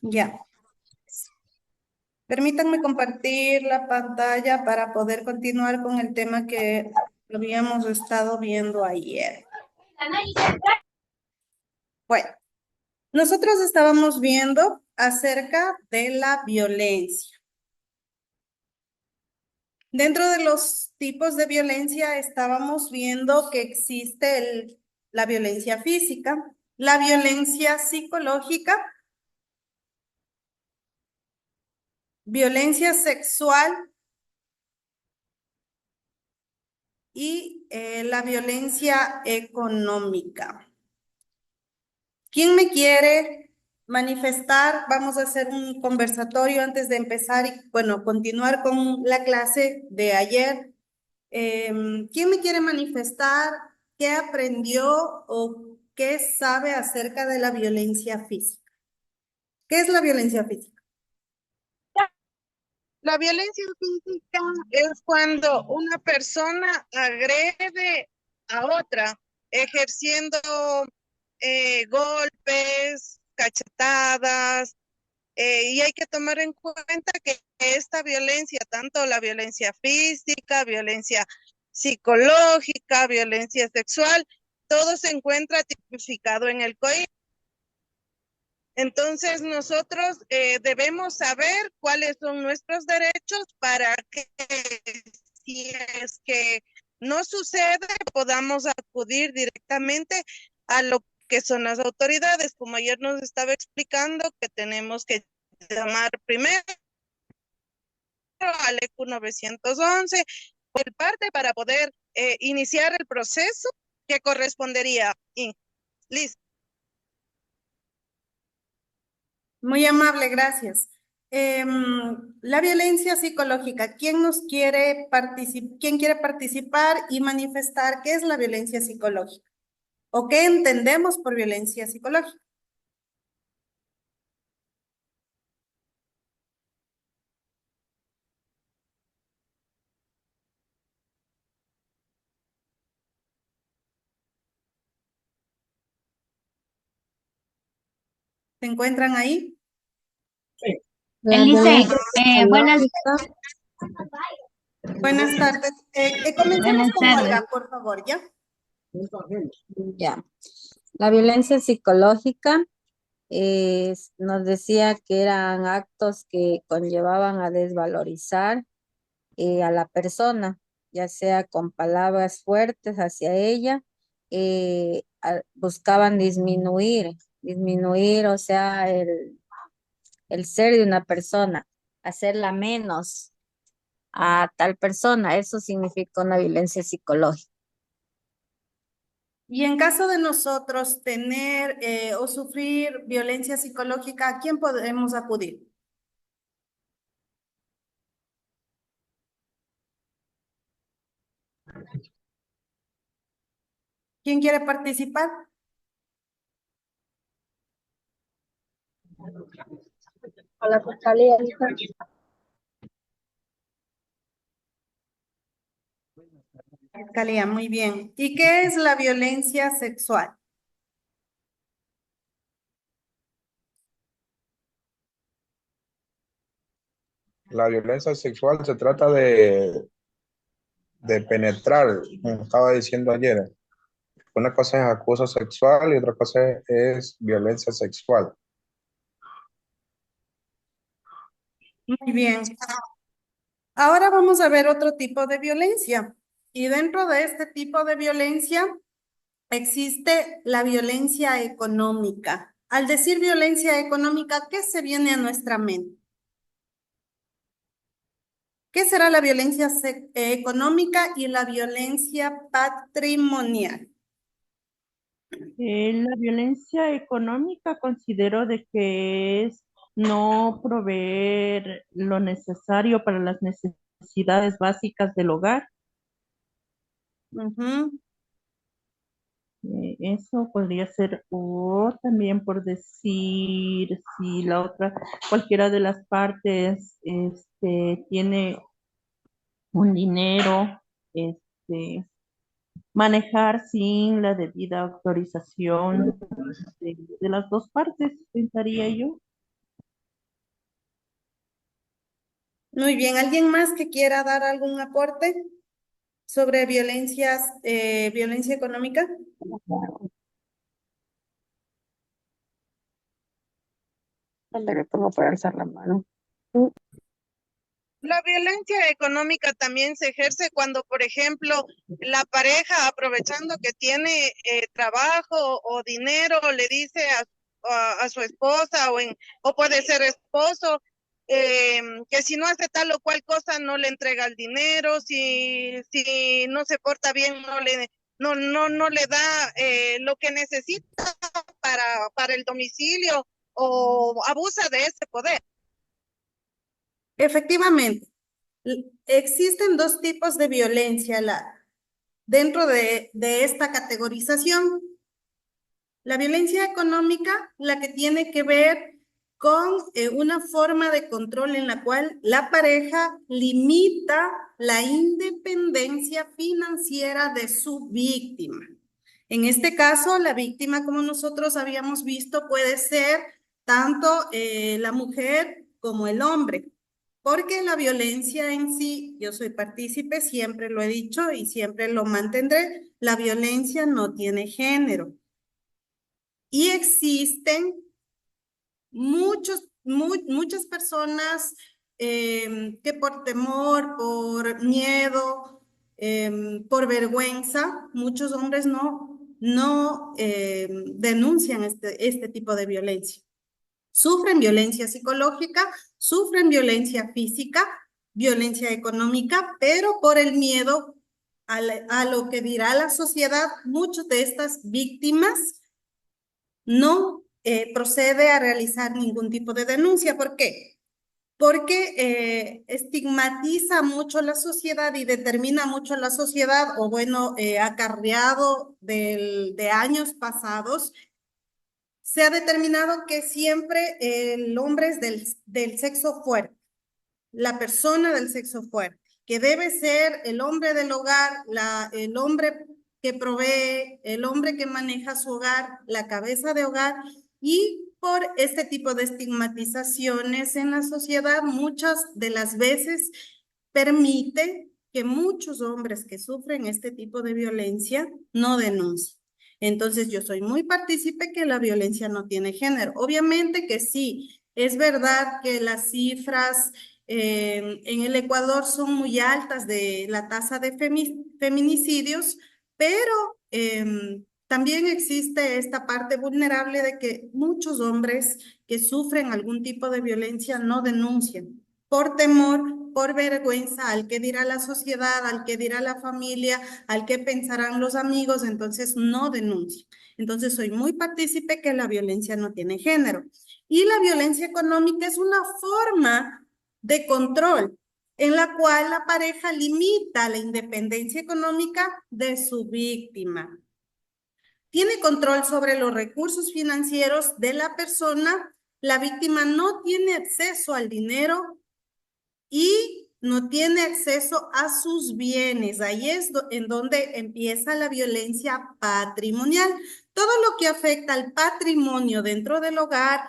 Ya. Permítanme compartir la pantalla para poder continuar con el tema que habíamos estado viendo ayer. Bueno, nosotros estábamos viendo acerca de la violencia. Dentro de los tipos de violencia estábamos viendo que existe la violencia física, la violencia psicológica, violencia sexual y la violencia económica. ¿Quién me quiere manifestar? Vamos a hacer un conversatorio antes de empezar y, bueno, continuar con la clase de ayer. ¿Quién me quiere manifestar qué aprendió o qué sabe acerca de la violencia física? ¿Qué es la violencia física? La violencia física es cuando una persona agrede a otra, ejerciendo golpes, cachetadas, y hay que tomar en cuenta que esta violencia, tanto la violencia física, violencia psicológica, violencia sexual, todo se encuentra tipificado en el COI. Entonces nosotros debemos saber cuáles son nuestros derechos para que si es que no sucede, podamos acudir directamente a lo que son las autoridades. Como ayer nos estaba explicando que tenemos que llamar primero al EQ 911 por parte para poder iniciar el proceso que correspondería. Listo. Muy amable, gracias. La violencia psicológica, ¿quién quiere participar y manifestar qué es la violencia psicológica? ¿O qué entendemos por violencia psicológica? ¿Se encuentran ahí? La Eliseo, violencia buenas, psicológica, Buenas tardes. Comencemos buenas con tardes. Olga, por favor, ¿ya? ya. La violencia psicológica nos decía que eran actos que conllevaban a desvalorizar a la persona, ya sea con palabras fuertes hacia ella, buscaban disminuir, o sea, el ser de una persona, hacerla menos a tal persona. Eso significa una violencia psicológica. Y en caso de nosotros tener o sufrir violencia psicológica, ¿a quién podemos acudir? ¿Quién quiere participar? A la fiscalía. Fiscalía, muy bien. ¿Y qué es la violencia sexual? La violencia sexual se trata de penetrar, como estaba diciendo ayer. Una cosa es acoso sexual y otra cosa es violencia sexual. Muy bien. Ahora vamos a ver otro tipo de violencia. Y dentro de este tipo de violencia existe la violencia económica. Al decir violencia económica, ¿qué se viene a nuestra mente? ¿Qué será la violencia económica y la violencia patrimonial? La violencia económica considero de que es no proveer lo necesario para las necesidades básicas del hogar. Ujú. Eso podría ser, o también por decir, si la otra, cualquiera de las partes, tiene un dinero, manejar sin la debida autorización de las dos partes, pensaría yo. Muy bien, ¿alguien más que quiera dar algún aporte sobre violencia económica? ¿Dónde le pongo para alzar la mano? La violencia económica también se ejerce cuando, por ejemplo, la pareja, aprovechando que tiene trabajo o dinero, le dice a su esposa o puede ser esposo, que si no hace tal o cual cosa no le entrega el dinero, si no se porta bien no le da lo que necesita para el domicilio o abusa de ese poder. Efectivamente, existen dos tipos de violencia dentro de esta categorización. La violencia económica, la que tiene que ver con una forma de control en la cual la pareja limita la independencia financiera de su víctima. En este caso, la víctima, como nosotros habíamos visto, puede ser tanto la mujer como el hombre, porque la violencia en sí, yo soy partícipe, siempre lo he dicho y siempre lo mantendré, la violencia no tiene género. Y existen muchas personas que por temor, por miedo, por vergüenza, muchos hombres no denuncian este tipo de violencia. Sufren violencia psicológica, sufren violencia física, violencia económica, pero por el miedo a lo que dirá la sociedad, muchas de estas víctimas no procede a realizar ningún tipo de denuncia. ¿Por qué? Porque estigmatiza mucho la sociedad y determina mucho la sociedad, o bueno, acarreado de años pasados, se ha determinado que siempre el hombre es del sexo fuerte, la persona del sexo fuerte, que debe ser el hombre del hogar, el hombre que provee, el hombre que maneja su hogar, la cabeza de hogar, y por este tipo de estigmatizaciones en la sociedad, muchas de las veces permite que muchos hombres que sufren este tipo de violencia no denuncien. Entonces, yo soy muy partícipe que la violencia no tiene género. Obviamente que sí, es verdad que las cifras en el Ecuador son muy altas de la tasa de feminicidios, pero también existe esta parte vulnerable de que muchos hombres que sufren algún tipo de violencia no denuncian por temor, por vergüenza, al que dirá la sociedad, al que dirá la familia, al que pensarán los amigos, entonces no denuncian. Entonces soy muy partícipe que la violencia no tiene género. Y la violencia económica es una forma de control en la cual la pareja limita la independencia económica de su víctima. Tiene control sobre los recursos financieros de la persona. La víctima no tiene acceso al dinero y no tiene acceso a sus bienes. Ahí es en donde empieza la violencia patrimonial. Todo lo que afecta al patrimonio dentro del hogar,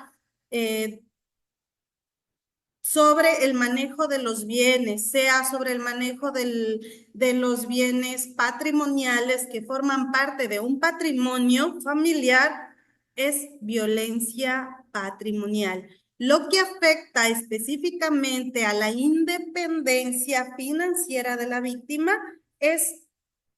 sobre el manejo de los bienes, sea sobre el manejo de los bienes patrimoniales que forman parte de un patrimonio familiar, es violencia patrimonial. Lo que afecta específicamente a la independencia financiera de la víctima es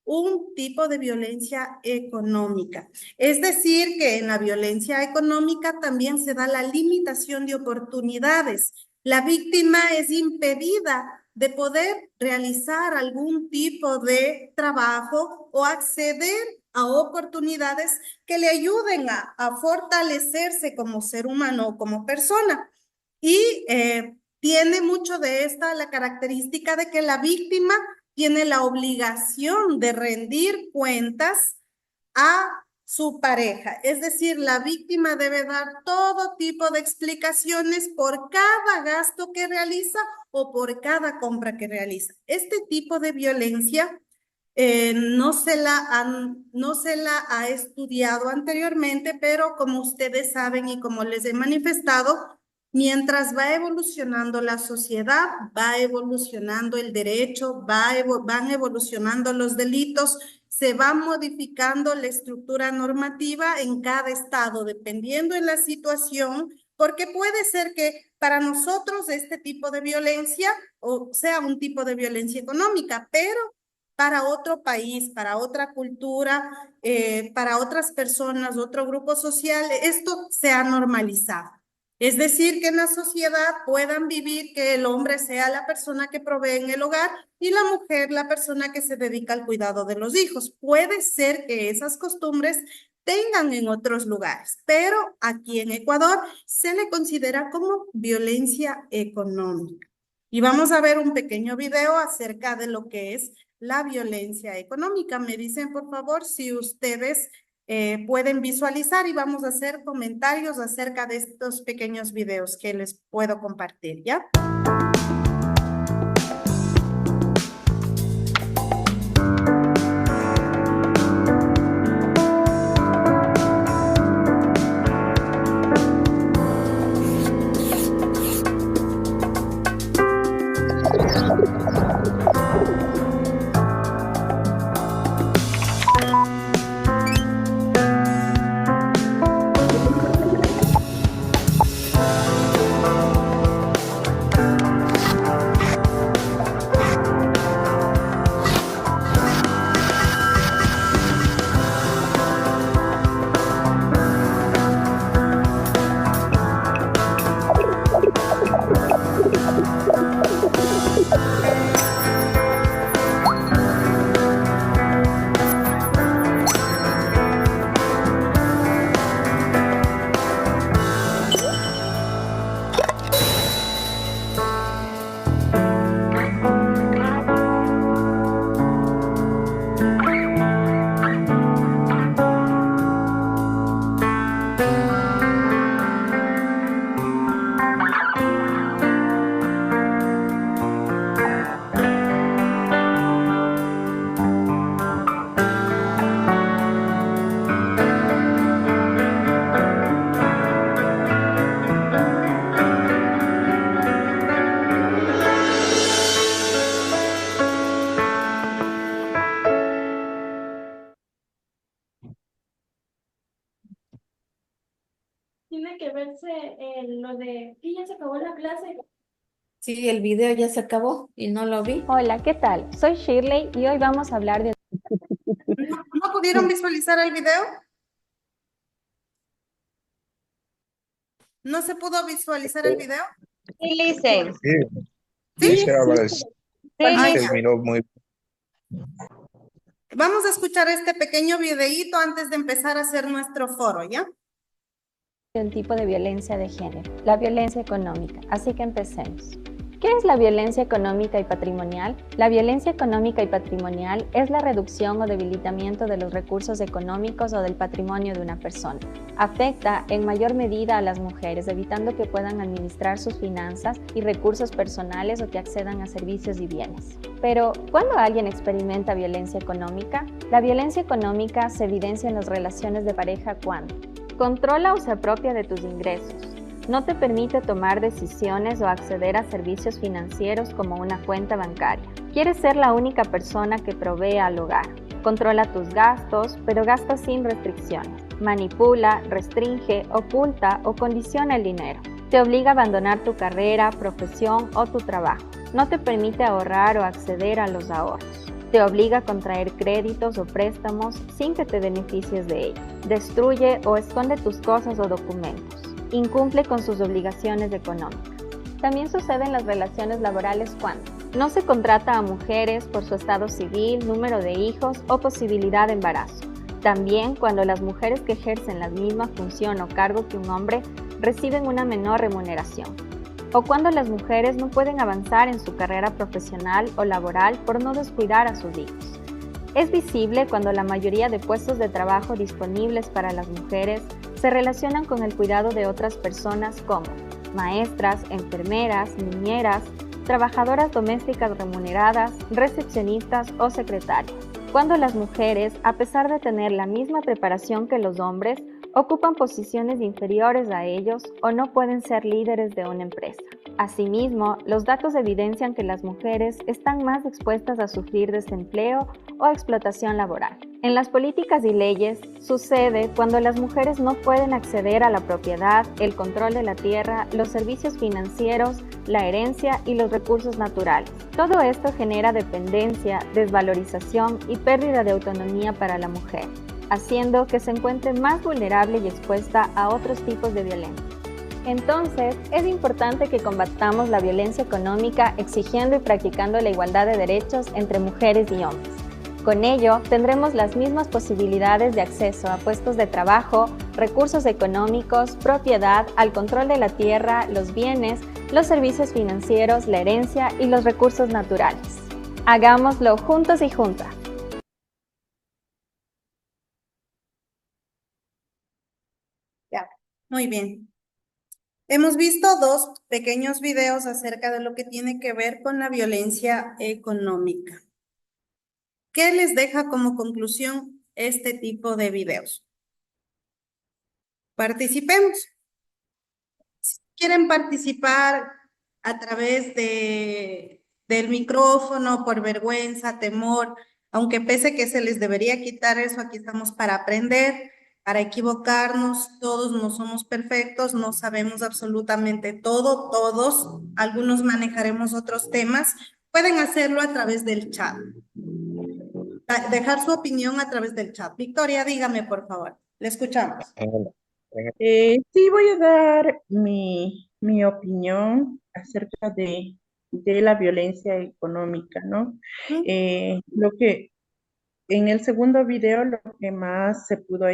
un tipo de violencia económica. Es decir, que en la violencia económica también se da la limitación de oportunidades. La víctima es impedida de poder realizar algún tipo de trabajo o acceder a oportunidades que le ayuden a fortalecerse como ser humano o como persona. Y tiene mucho de esta la característica de que la víctima tiene la obligación de rendir cuentas a su pareja. Es decir, la víctima debe dar todo tipo de explicaciones por cada gasto que realiza o por cada compra que realiza. Este tipo de violencia no se la ha estudiado anteriormente, pero como ustedes saben y como les he manifestado, Mientras va evolucionando la sociedad, va evolucionando el derecho, van evolucionando los delitos, se va modificando la estructura normativa en cada estado, dependiendo de la situación, porque puede ser que para nosotros este tipo de violencia o sea un tipo de violencia económica, pero para otro país, para otra cultura, para otras personas, otro grupo social, esto se ha normalizado. Es decir, que en la sociedad puedan vivir que el hombre sea la persona que provee en el hogar y la mujer la persona que se dedica al cuidado de los hijos. Puede ser que esas costumbres tengan en otros lugares, pero aquí en Ecuador se le considera como violencia económica. Y vamos a ver un pequeño video acerca de lo que es la violencia económica. Me dicen, por favor, si ustedes pueden visualizar y vamos a hacer comentarios acerca de estos pequeños videos que les puedo compartir, ¿ya? Tiene que verse lo de que ya se acabó la clase. Sí, el video ya se acabó y no lo vi. Hola, ¿qué tal? Soy Shirley y hoy vamos a hablar de... ¿No pudieron visualizar el video? ¿No se pudo visualizar el video? Sí, Licen. Sí, ¿Sí? dice Álvarez. Ay, Que miró muy vamos a escuchar este pequeño videíto antes de empezar a hacer nuestro foro, ¿ya? El tipo de violencia de género, la violencia económica. Así que empecemos. ¿Qué es la violencia económica y patrimonial? La violencia económica y patrimonial es la reducción o debilitamiento de los recursos económicos o del patrimonio de una persona. Afecta en mayor medida a las mujeres, evitando que puedan administrar sus finanzas y recursos personales o que accedan a servicios y bienes. Pero, ¿cuándo alguien experimenta violencia económica? La violencia económica se evidencia en las relaciones de pareja cuando controla o se apropia de tus ingresos. No te permite tomar decisiones o acceder a servicios financieros como una cuenta bancaria. Quieres ser la única persona que provee al hogar. Controla tus gastos, pero gasta sin restricciones. Manipula, restringe, oculta o condiciona el dinero. Te obliga a abandonar tu carrera, profesión o tu trabajo. No te permite ahorrar o acceder a los ahorros. Te obliga a contraer créditos o préstamos sin que te beneficies de ello. Destruye o esconde tus cosas o documentos. Incumple con sus obligaciones económicas. También sucede en las relaciones laborales cuando no se contrata a mujeres por su estado civil, número de hijos o posibilidad de embarazo. También cuando las mujeres que ejercen la misma función o cargo que un hombre reciben una menor remuneración. O cuando las mujeres no pueden avanzar en su carrera profesional o laboral por no descuidar a sus hijos. Es visible cuando la mayoría de puestos de trabajo disponibles para las mujeres se relacionan con el cuidado de otras personas como maestras, enfermeras, niñeras, trabajadoras domésticas remuneradas, recepcionistas o secretarias. Cuando las mujeres, a pesar de tener la misma preparación que los hombres, ocupan posiciones inferiores a ellos o no pueden ser líderes de una empresa. Asimismo, los datos evidencian que las mujeres están más expuestas a sufrir desempleo o explotación laboral. En las políticas y leyes sucede cuando las mujeres no pueden acceder a la propiedad, el control de la tierra, los servicios financieros, la herencia y los recursos naturales. Todo esto genera dependencia, desvalorización y pérdida de autonomía para la mujer, haciendo que se encuentre más vulnerable y expuesta a otros tipos de violencia. Entonces, es importante que combatamos la violencia económica exigiendo y practicando la igualdad de derechos entre mujeres y hombres. Con ello, tendremos las mismas posibilidades de acceso a puestos de trabajo, recursos económicos, propiedad, al control de la tierra, los bienes, los servicios financieros, la herencia y los recursos naturales. Hagámoslo juntos y juntas. Ya, muy bien. Hemos visto dos pequeños videos acerca de lo que tiene que ver con la violencia económica. ¿Qué les deja como conclusión este tipo de videos? Participemos. Si quieren participar a través del micrófono, por vergüenza, temor, aunque pese que se les debería quitar eso, aquí estamos para aprender, para equivocarnos, todos no somos perfectos, no sabemos absolutamente todo, todos, algunos manejaremos otros temas, pueden hacerlo a través del chat. Dejar su opinión a través del chat. Victoria, dígame, por favor. Le escuchamos. Sí, voy a dar mi opinión acerca de la violencia económica, ¿no? Lo que en el segundo video, lo que más se pudo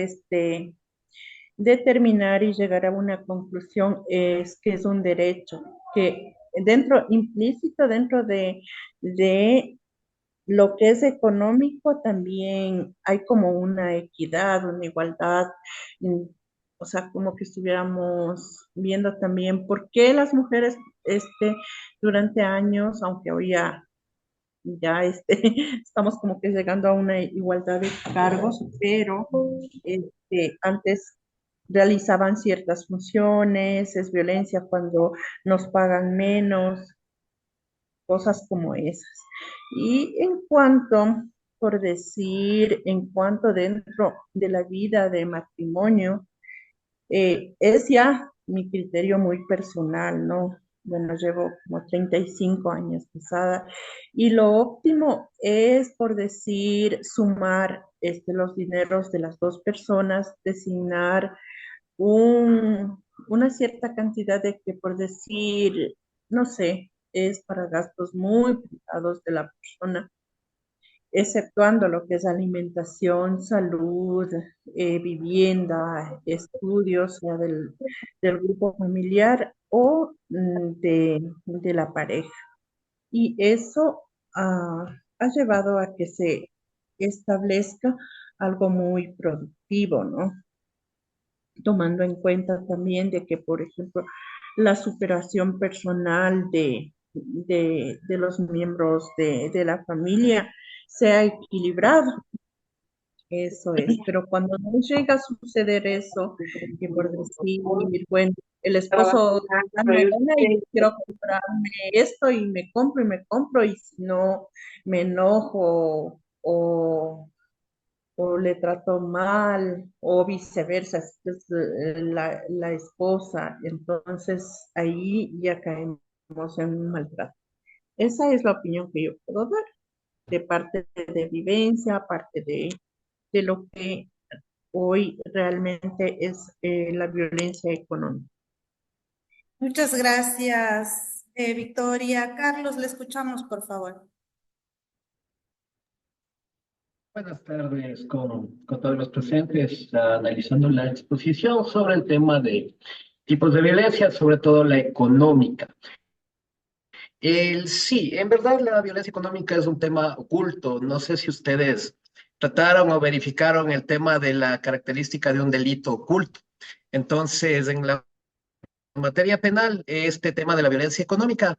determinar y llegar a una conclusión es que es un derecho, que implícito dentro de lo que es económico también hay como una equidad, una igualdad, o sea, como que estuviéramos viendo también por qué las mujeres durante años, aunque hoy ya estamos como que llegando a una igualdad de cargos, pero antes realizaban ciertas funciones, es violencia cuando nos pagan menos, cosas como esas. Y en cuanto dentro de la vida de matrimonio, es ya mi criterio muy personal, ¿no? Bueno, llevo como 35 años casada y lo óptimo es, por decir, sumar los dineros de las dos personas, designar una cierta cantidad de que, por decir, no sé, es para gastos muy privados de la persona, exceptuando lo que es alimentación, salud, vivienda, estudios, sea del grupo familiar o de la pareja. Y eso ha llevado a que se establezca algo muy productivo, ¿no? Tomando en cuenta también de que, por ejemplo, la superación personal de los miembros de la familia sea equilibrado. Eso es, pero cuando no llega a suceder eso, que por decir, bueno, el esposo me gana y quiero comprarme esto y me compro, y si no me enojo o le trato mal, o viceversa, si es la esposa, entonces ahí ya caemos en un maltrato. Esa es la opinión que yo puedo dar, de parte de vivencia, parte de lo que hoy realmente es la violencia económica. Muchas gracias, Victoria. Carlos, le escuchamos, por favor. Buenas tardes con todos los presentes, analizando la exposición sobre el tema de tipos de violencia, sobre todo la económica. Sí, en verdad la violencia económica es un tema oculto. No sé si ustedes trataron o verificaron el tema de la característica de un delito oculto. Entonces, en la materia penal, este tema de la violencia económica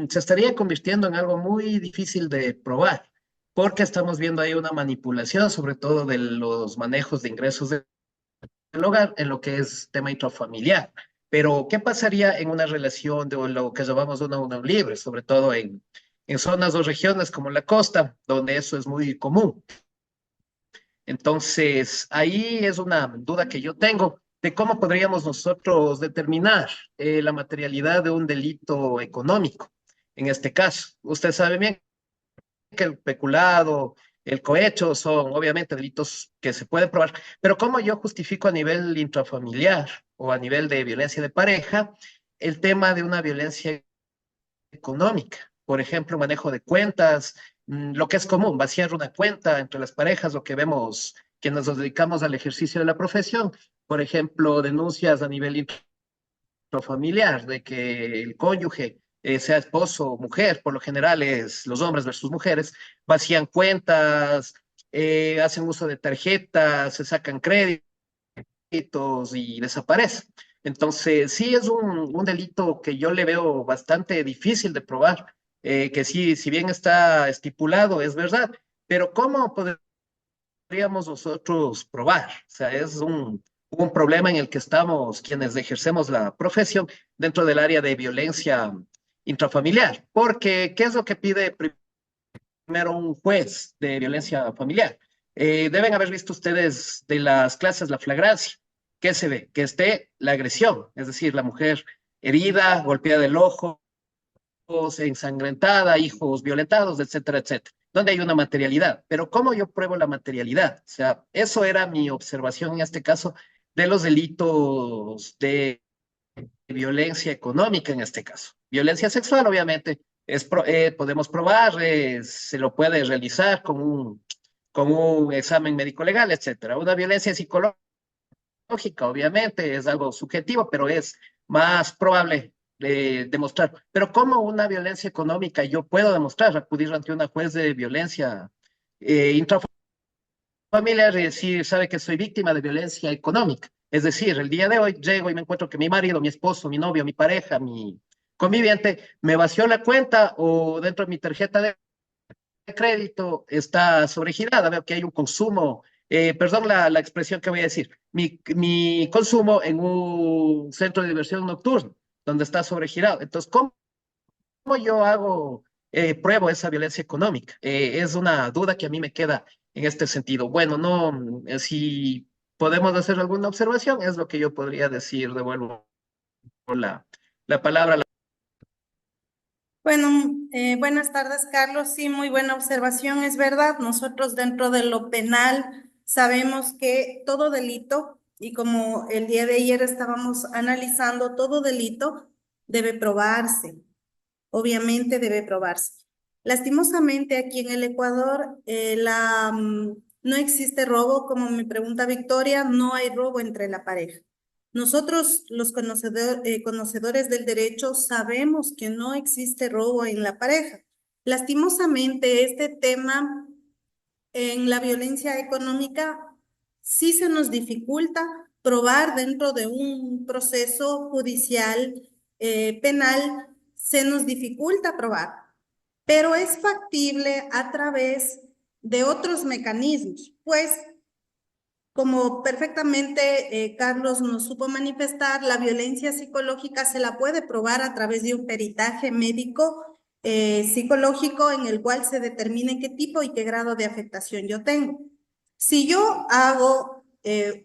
se estaría convirtiendo en algo muy difícil de probar, porque estamos viendo ahí una manipulación, sobre todo de los manejos de ingresos del hogar en lo que es tema intrafamiliar. Pero, ¿qué pasaría en una relación de lo que llamamos una unión libre, sobre todo en zonas o regiones como la costa, donde eso es muy común? Entonces, ahí es una duda que yo tengo de cómo podríamos nosotros determinar la materialidad de un delito económico. En este caso, usted sabe bien que el peculado, el cohecho son obviamente delitos que se pueden probar, pero ¿cómo yo justifico a nivel intrafamiliar o a nivel de violencia de pareja el tema de una violencia económica? Por ejemplo, manejo de cuentas, lo que es común, vaciar una cuenta entre las parejas, lo que vemos quienes nos dedicamos al ejercicio de la profesión. Por ejemplo, denuncias a nivel intrafamiliar de que el cónyuge, sea esposo o mujer, por lo general es los hombres versus mujeres, vacían cuentas, hacen uso de tarjetas, se sacan créditos y desaparecen. Entonces, sí es un delito que yo le veo bastante difícil de probar, que sí, si bien está estipulado, es verdad, pero ¿cómo podríamos nosotros probar? O sea, es un problema en el que estamos quienes ejercemos la profesión dentro del área de violencia intrafamiliar, porque ¿qué es lo que pide primero un juez de violencia familiar? Deben haber visto ustedes de las clases la flagrancia. ¿Qué se ve? Que esté la agresión, es decir, la mujer herida, golpeada del ojo, ensangrentada, hijos violentados, etcétera, etcétera, donde hay una materialidad. Pero ¿cómo yo pruebo la materialidad? O sea, eso era mi observación en este caso de los delitos de violencia económica en este caso. Violencia sexual, obviamente, podemos probar, se lo puede realizar con un examen médico legal, etcétera. Una violencia psicológica, obviamente, es algo subjetivo, pero es más probable de demostrar. Pero ¿cómo una violencia económica yo puedo demostrar? Acudir ante una juez de violencia intrafamiliar y decir, sabe que soy víctima de violencia económica. Es decir, el día de hoy llego y me encuentro que mi marido, mi esposo, mi novio, mi pareja, mi conviviente me vació la cuenta o dentro de mi tarjeta de crédito está sobregirada, veo que hay un consumo, perdón la expresión que voy a decir, mi consumo en un centro de diversión nocturno, donde está sobregirado. Entonces, ¿cómo yo hago, pruebo esa violencia económica? Es una duda que a mí me queda en este sentido. Bueno, no, si podemos hacer alguna observación, es lo que yo podría decir, devuelvo la palabra. Bueno, buenas tardes, Carlos. Sí, muy buena observación, es verdad. Nosotros dentro de lo penal sabemos que todo delito, y como el día de ayer estábamos analizando, todo delito debe probarse. Obviamente debe probarse. Lastimosamente aquí en el Ecuador no existe robo, como me pregunta Victoria, no hay robo entre la pareja. Nosotros, los conocedores del derecho, sabemos que no existe robo en la pareja. Lastimosamente, este tema en la violencia económica sí se nos dificulta probar dentro de un proceso judicial penal, se nos dificulta probar, pero es factible a través de otros mecanismos, pues como perfectamente Carlos nos supo manifestar, la violencia psicológica se la puede probar a través de un peritaje médico psicológico en el cual se determine qué tipo y qué grado de afectación yo tengo. Si yo hago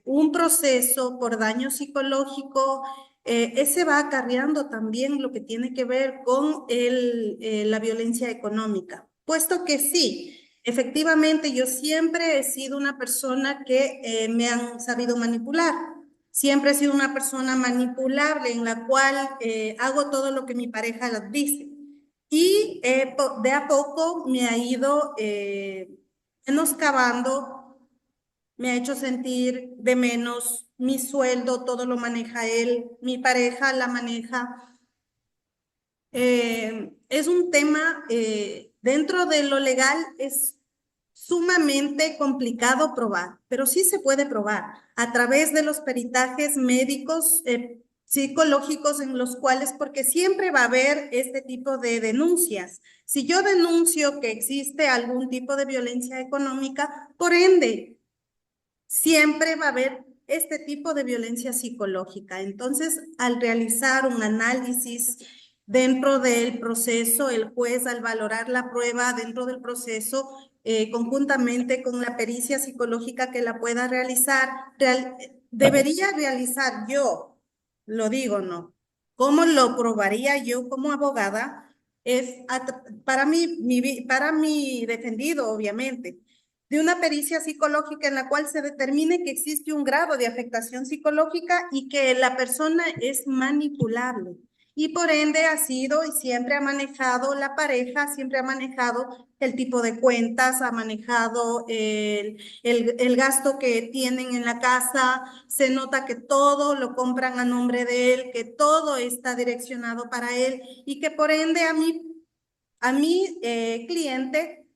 un proceso por daño psicológico, ese va acarreando también lo que tiene que ver con la violencia económica, puesto que sí. Efectivamente, yo siempre he sido una persona que me han sabido manipular. Siempre he sido una persona manipulable en la cual hago todo lo que mi pareja les dice. Y de a poco me ha ido menoscabando, me ha hecho sentir de menos. Mi sueldo, todo lo maneja él, mi pareja la maneja. Es un tema dentro de lo legal, es sumamente complicado probar, pero sí se puede probar a través de los peritajes médicos, psicológicos en los cuales, porque siempre va a haber este tipo de denuncias. Si yo denuncio que existe algún tipo de violencia económica, por ende, siempre va a haber este tipo de violencia psicológica. Entonces, al realizar un análisis dentro del proceso, el juez al valorar la prueba dentro del proceso, conjuntamente con la pericia psicológica que la pueda realizar, debería realizar yo, lo digo, ¿no? ¿Cómo lo probaría yo como abogada? Es para para mi defendido, obviamente, de una pericia psicológica en la cual se determine que existe un grado de afectación psicológica y que la persona es manipulable. Y por ende ha sido y siempre ha manejado la pareja, siempre ha manejado el tipo de cuentas, ha manejado el gasto que tienen en la casa, se nota que todo lo compran a nombre de él, que todo está direccionado para él y que por ende a mi cliente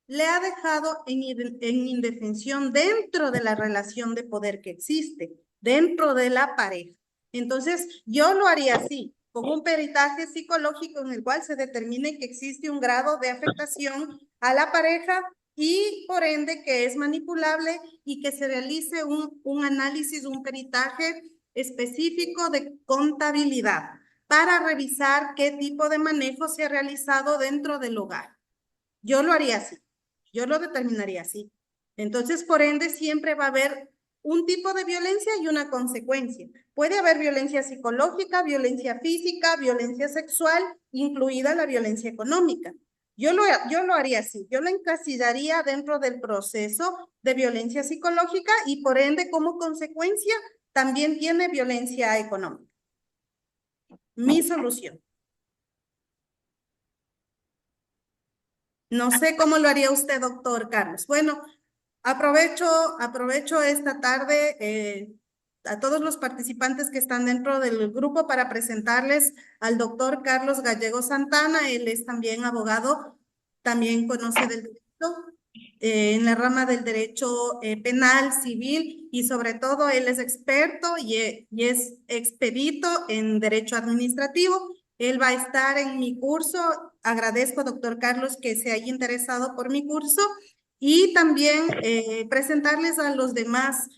le ha dejado en indefensión dentro de la relación de poder que existe, dentro de la pareja. Entonces, yo lo haría así, con un peritaje psicológico en el cual se determine que existe un grado de afectación a la pareja y por ende que es manipulable y que se realice un análisis, un peritaje específico de contabilidad para revisar qué tipo de manejo se ha realizado dentro del hogar. Yo lo haría así, yo lo determinaría así. Entonces, por ende, siempre va a haber un tipo de violencia y una consecuencia. Puede haber violencia psicológica, violencia física, violencia sexual, incluida la violencia económica. Yo lo haría así, yo lo encasillaría dentro del proceso de violencia psicológica y por ende, como consecuencia, también tiene violencia económica. Mi solución. No sé cómo lo haría usted, doctor Carlos. Bueno, aprovecho esta tarde a todos los participantes que están dentro del grupo para presentarles al doctor Carlos Gallego Santana. Él es también abogado, también conoce del derecho en la rama del derecho penal, civil y sobre todo él es experto y es expedito en derecho administrativo. Él va a estar en mi curso. Agradezco, doctor Carlos, que se haya interesado por mi curso y también presentarles a los demás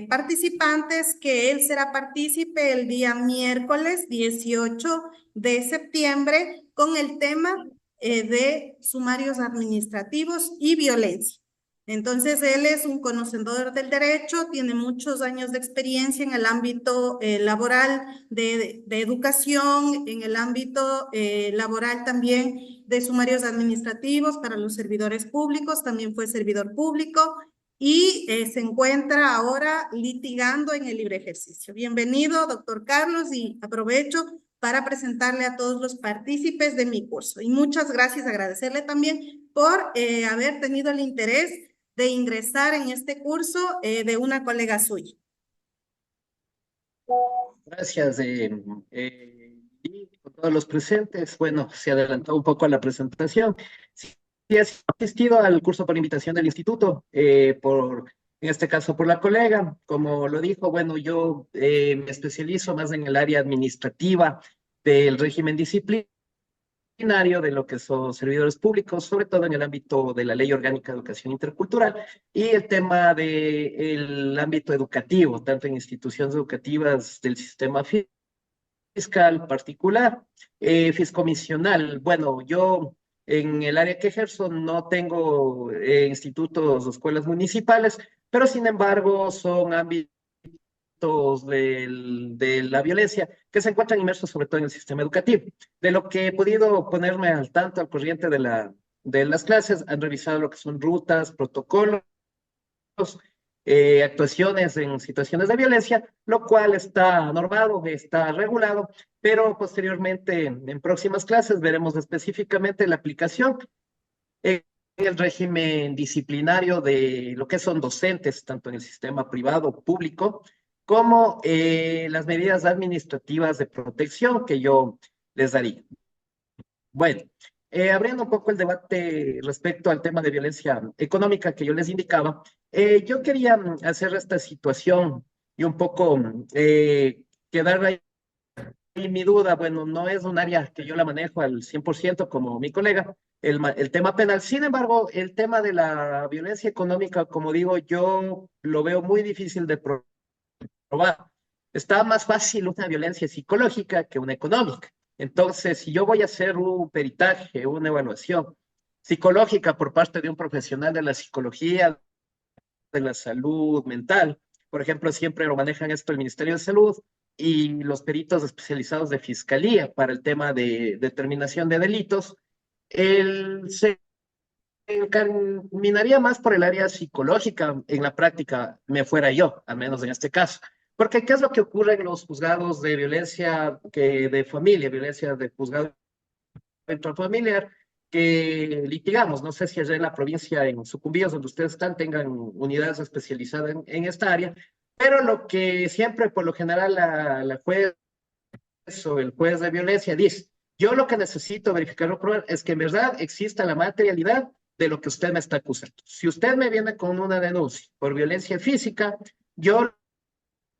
participantes que él será partícipe el día miércoles 18 de septiembre con el tema de sumarios administrativos y violencia. Entonces, él es un conocedor del derecho, tiene muchos años de experiencia en el ámbito laboral de educación, en el ámbito laboral también de sumarios administrativos para los servidores públicos, también fue servidor público y se encuentra ahora litigando en el libre ejercicio. Bienvenido, doctor Carlos, y aprovecho para presentarle a todos los partícipes de mi curso. Y muchas gracias, agradecerle también por haber tenido el interés de ingresar en este curso de una colega suya. Gracias, y con todos los presentes. Bueno, se adelantó un poco a la presentación. Sí, he asistido al curso por invitación del instituto, en este caso por la colega. Como lo dijo, bueno, yo me especializo más en el área administrativa del régimen disciplinario de lo que son servidores públicos, sobre todo en el ámbito de la Ley Orgánica de Educación Intercultural y el tema del ámbito educativo, tanto en instituciones educativas del sistema fiscal particular, fiscomisional. Bueno, yo en el área que ejerzo no tengo institutos o escuelas municipales, pero sin embargo son ámbitos de la violencia que se encuentran inmersos sobre todo en el sistema educativo. De lo que he podido ponerme al tanto, al corriente de las clases, han revisado lo que son rutas, protocolos, actuaciones en situaciones de violencia, lo cual está normado, está regulado, pero posteriormente en próximas clases veremos específicamente la aplicación en el régimen disciplinario de lo que son docentes, tanto en el sistema privado, público, como las medidas administrativas de protección que yo les daría. Bueno, abriendo un poco el debate respecto al tema de violencia económica que yo les indicaba, yo quería hacer esta situación y un poco quedar ahí mi duda. Bueno, no es un área que yo la manejo al 100% como mi colega, el tema penal. Sin embargo, el tema de la violencia económica, como digo, yo lo veo muy difícil de probar. Está más fácil una violencia psicológica que una económica. Entonces, si yo voy a hacer un peritaje, una evaluación psicológica por parte de un profesional de la psicología, de la salud mental, por ejemplo, siempre lo manejan esto el Ministerio de Salud y los peritos especializados de fiscalía para el tema de determinación de delitos, se encaminaría más por el área psicológica en la práctica, me fuera yo, al menos en este caso. Porque ¿qué es lo que ocurre en los juzgados de violencia de familia, violencia de juzgado intrafamiliar, que litigamos? No sé si allá en la provincia, en Sucumbíos, donde ustedes están, tengan unidades especializadas en esta área, pero lo que siempre, por lo general, la juez o el juez de violencia dice, yo lo que necesito verificar o probar es que en verdad exista la materialidad de lo que usted me está acusando. Si usted me viene con una denuncia por violencia física, yo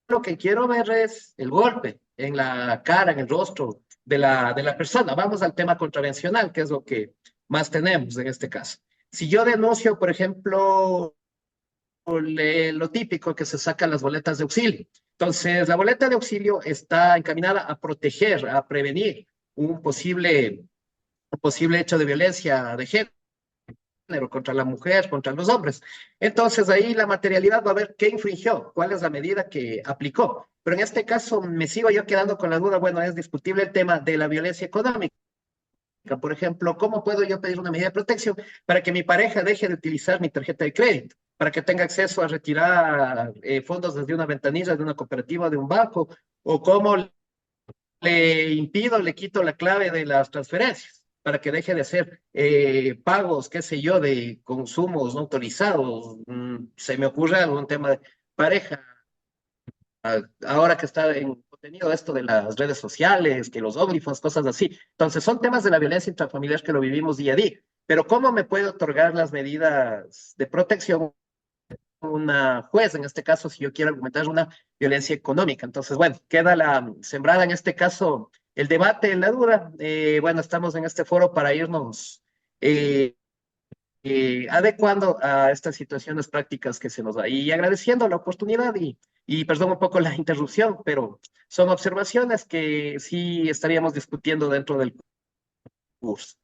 lo que quiero ver es el golpe en la cara, en el rostro de la persona. Vamos al tema contravencional, que es lo que más tenemos en este caso. Si yo denuncio, por ejemplo, lo típico que se sacan las boletas de auxilio. Entonces, la boleta de auxilio está encaminada a proteger, a prevenir un posible hecho de violencia de género contra la mujer, contra los hombres. Entonces, ahí la materialidad va a ver qué infringió, cuál es la medida que aplicó. Pero en este caso me sigo yo quedando con la duda, bueno, es discutible el tema de la violencia económica. Por ejemplo, ¿cómo puedo yo pedir una medida de protección para que mi pareja deje de utilizar mi tarjeta de crédito? Para que tenga acceso a retirar fondos desde una ventanilla de una cooperativa, de un banco, o cómo le impido, le quito la clave de las transferencias para que deje de hacer pagos, qué sé yo, de consumos no autorizados. Se me ocurre algún tema de pareja, ahora que está en contenido esto de las redes sociales, que los OnlyFans, cosas así. Entonces, son temas de la violencia intrafamiliar que lo vivimos día a día. Pero ¿cómo me puede otorgar las medidas de protección una juez, en este caso, si yo quiero argumentar una violencia económica? Entonces, bueno, queda la sembrada en este caso el debate, la duda. Bueno, estamos en este foro para irnos eh, adecuando a estas situaciones prácticas que se nos da y agradeciendo la oportunidad y perdón un poco la interrupción, pero son observaciones que sí estaríamos discutiendo dentro del curso.